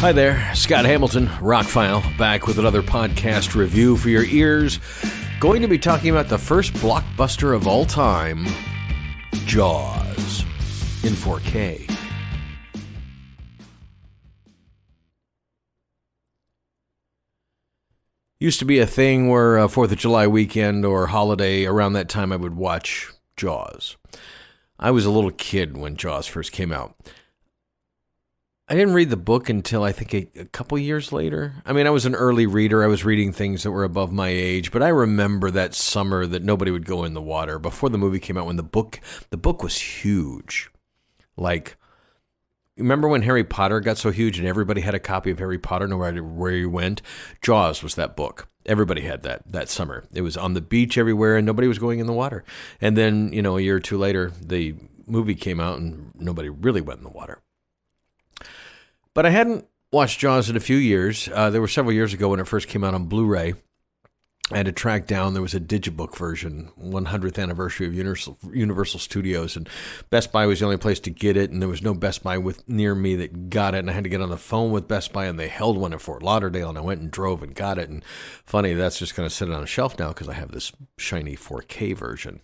Hi there, Scott Hamilton, ROCKFILE, back with another podcast review for your ears. Going to be talking about the first blockbuster of all time, Jaws, in 4K. Used to be a thing where 4th of July weekend or holiday, around that time I would watch Jaws. I was a little kid when Jaws first came out. I didn't read the book until I think a couple years later. I mean, I was an early reader. I was reading things that were above my age, but I remember that summer that nobody would go in the water before the movie came out when the book was huge. Like, remember when Harry Potter got so huge and everybody had a copy of Harry Potter no matter where you went? Jaws was that book. Everybody had that summer. It was on the beach everywhere and nobody was going in the water. And then, a year or two later, the movie came out and nobody really went in the water. But I hadn't watched Jaws in a few years. There were several years ago when it first came out on Blu-Ray. I had to track down, there was a digibook version, 100th anniversary of Universal Studios, and Best Buy was the only place to get it, and there was no Best Buy near me that got it, and I had to get on the phone with Best Buy, and they held one in Fort Lauderdale, and I went and drove and got it, and funny, that's just going to sit on a shelf now because I have this shiny 4K version.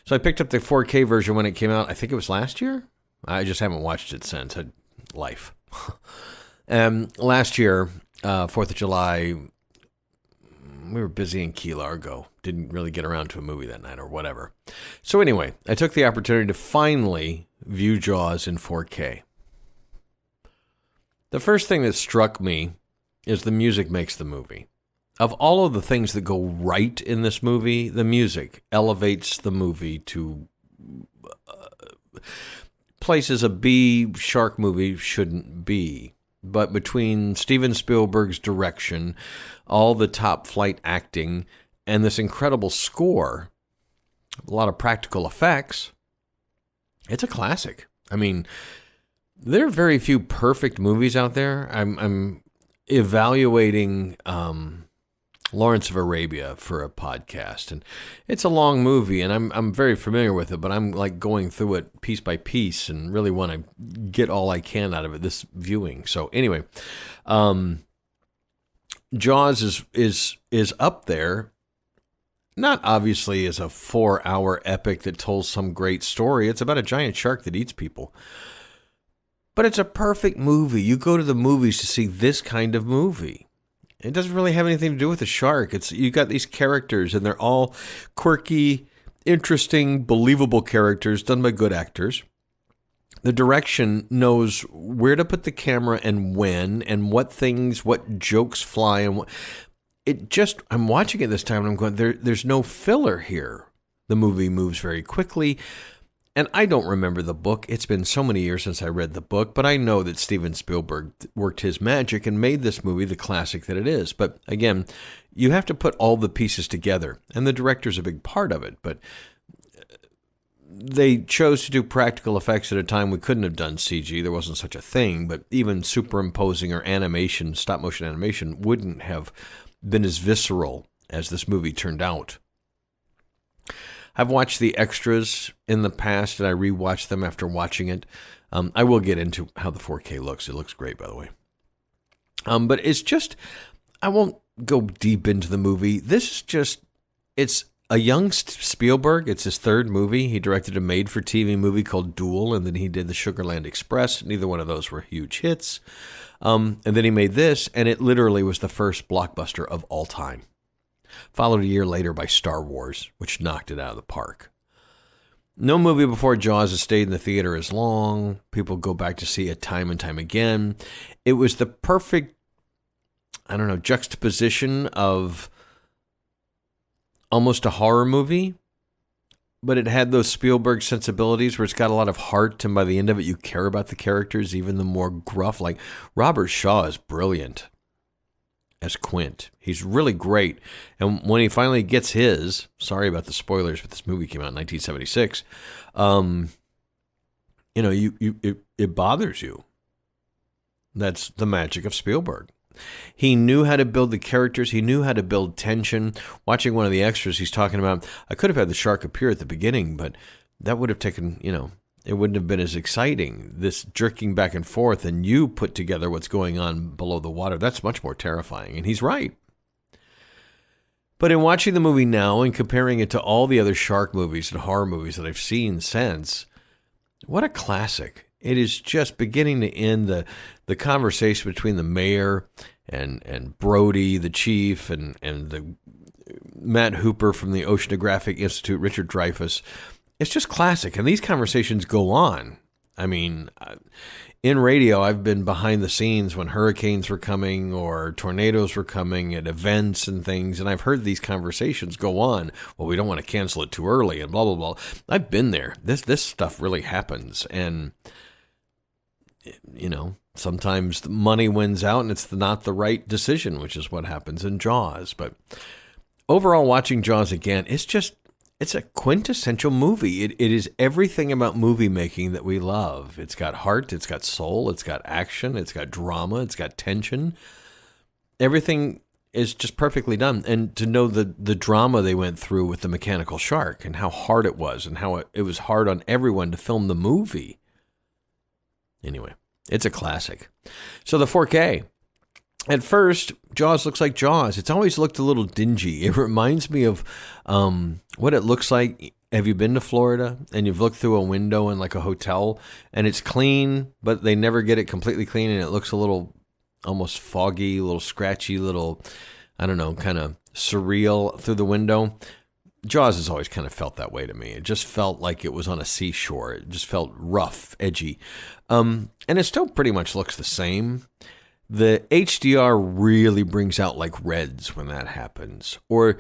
So I picked up the 4K version when it came out, I think it was last year? I just haven't watched it since. Life. Last year, 4th of July, we were busy in Key Largo. Didn't really get around to a movie that night or whatever. So anyway, I took the opportunity to finally view Jaws in 4K. The first thing that struck me is the music makes the movie. Of all of the things that go right in this movie, the music elevates the movie to places a B shark movie shouldn't be. But between Steven Spielberg's direction, all the top flight acting, and this incredible score, a lot of practical effects, it's a classic. I mean, there are very few perfect movies out there. I'm evaluating Lawrence of Arabia for a podcast, and it's a long movie, and I'm very familiar with it, but I'm like going through it piece by piece and really want to get all I can out of it this viewing. So anyway, Jaws is up there, not obviously as a 4-hour epic that tells some great story. It's about a giant shark that eats people. But it's a perfect movie. You go to the movies to see this kind of movie. It doesn't really have anything to do with the shark. You got these characters, and they're all quirky, interesting, believable characters done by good actors. The direction knows where to put the camera and when, and what jokes fly, and I'm watching it this time, and I'm going, there's no filler here. The movie moves very quickly. And I don't remember the book. It's been so many years since I read the book, but I know that Steven Spielberg worked his magic and made this movie the classic that it is. But again, you have to put all the pieces together, and the director's a big part of it. But they chose to do practical effects at a time we couldn't have done CG. There wasn't such a thing, but even superimposing or animation, stop motion animation, wouldn't have been as visceral as this movie turned out. I've watched the extras in the past, and I rewatched them after watching it. I will get into how the 4K looks. It looks great, by the way. But it's just, I won't go deep into the movie. It's a young Spielberg. It's his third movie. He directed a made-for-TV movie called Duel, and then he did the Sugarland Express. Neither one of those were huge hits. And then he made this, and it literally was the first blockbuster of all time. Followed a year later by Star Wars, which knocked it out of the park. No movie before Jaws has stayed in the theater as long. People go back to see it time and time again. It was the perfect, juxtaposition of almost a horror movie, but it had those Spielberg sensibilities where it's got a lot of heart, and by the end of it, you care about the characters, even the more gruff. Like, Robert Shaw is brilliant as Quint. He's really great. And when he finally gets his, sorry about the spoilers, but this movie came out in 1976, it bothers you. That's the magic of Spielberg. He knew how to build the characters. He knew how to build tension. Watching one of the extras, he's talking about, I could have had the shark appear at the beginning, but that would have taken, it wouldn't have been as exciting. This jerking back and forth and you put together what's going on below the water, that's much more terrifying. And he's right. But in watching the movie now and comparing it to all the other shark movies and horror movies that I've seen since, what a classic. It is just beginning to end the conversation between the mayor and Brody, the chief, and the Matt Hooper from the Oceanographic Institute, Richard Dreyfuss. It's just classic. And these conversations go on. I mean, in radio, I've been behind the scenes when hurricanes were coming or tornadoes were coming at events and things, and I've heard these conversations go on. Well, we don't want to cancel it too early and blah, blah, blah. I've been there. This stuff really happens. And, you know, sometimes the money wins out and it's not the right decision, which is what happens in Jaws. But overall, watching Jaws again, it's a quintessential movie. It is everything about movie making that we love. It's got heart, it's got soul, it's got action, it's got drama, it's got tension. Everything is just perfectly done. And to know the drama they went through with the mechanical shark and how hard it was and how it was hard on everyone to film the movie. Anyway, it's a classic. So the 4K. At first, Jaws looks like Jaws. It's always looked a little dingy. It reminds me of what it looks like. Have you been to Florida and you've looked through a window in like a hotel and it's clean, but they never get it completely clean and it looks a little almost foggy, a little scratchy, little, I don't know, kind of surreal through the window? Jaws has always kind of felt that way to me. It just felt like it was on a seashore. It just felt rough, edgy. And it still pretty much looks the same. The HDR really brings out like reds when that happens. Or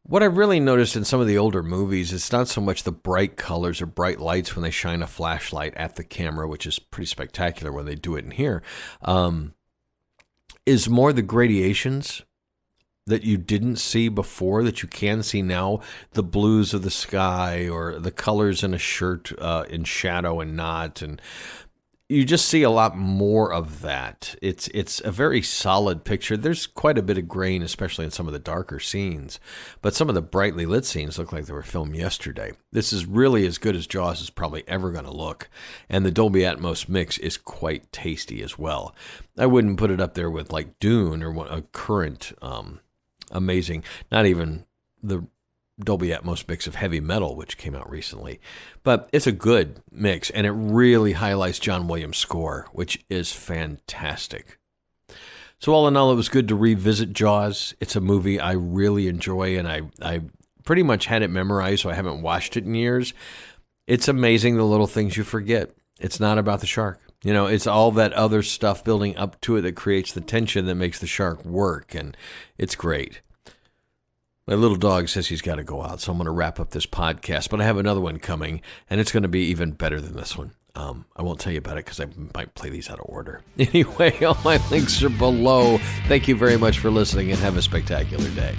what I've really noticed in some of the older movies, it's not so much the bright colors or bright lights when they shine a flashlight at the camera, which is pretty spectacular when they do it in here, is more the gradations that you didn't see before that you can see now. The blues of the sky or the colors in a shirt in shadow and not, and you just see a lot more of that. It's a very solid picture. There's quite a bit of grain, especially in some of the darker scenes. But some of the brightly lit scenes look like they were filmed yesterday. This is really as good as Jaws is probably ever going to look. And the Dolby Atmos mix is quite tasty as well. I wouldn't put it up there with like Dune or a current amazing, not even the Dolby Atmos mix of Heavy Metal, which came out recently. But it's a good mix, and it really highlights John Williams' score, which is fantastic. So all in all, it was good to revisit Jaws. It's a movie I really enjoy, and I pretty much had it memorized, so I haven't watched it in years. It's amazing the little things you forget. It's not about the shark. You know, it's all that other stuff building up to it that creates the tension that makes the shark work, and it's great. My little dog says he's got to go out, so I'm going to wrap up this podcast. But I have another one coming, and it's going to be even better than this one. I won't tell you about it because I might play these out of order. Anyway, all my links are below. Thank you very much for listening, and have a spectacular day.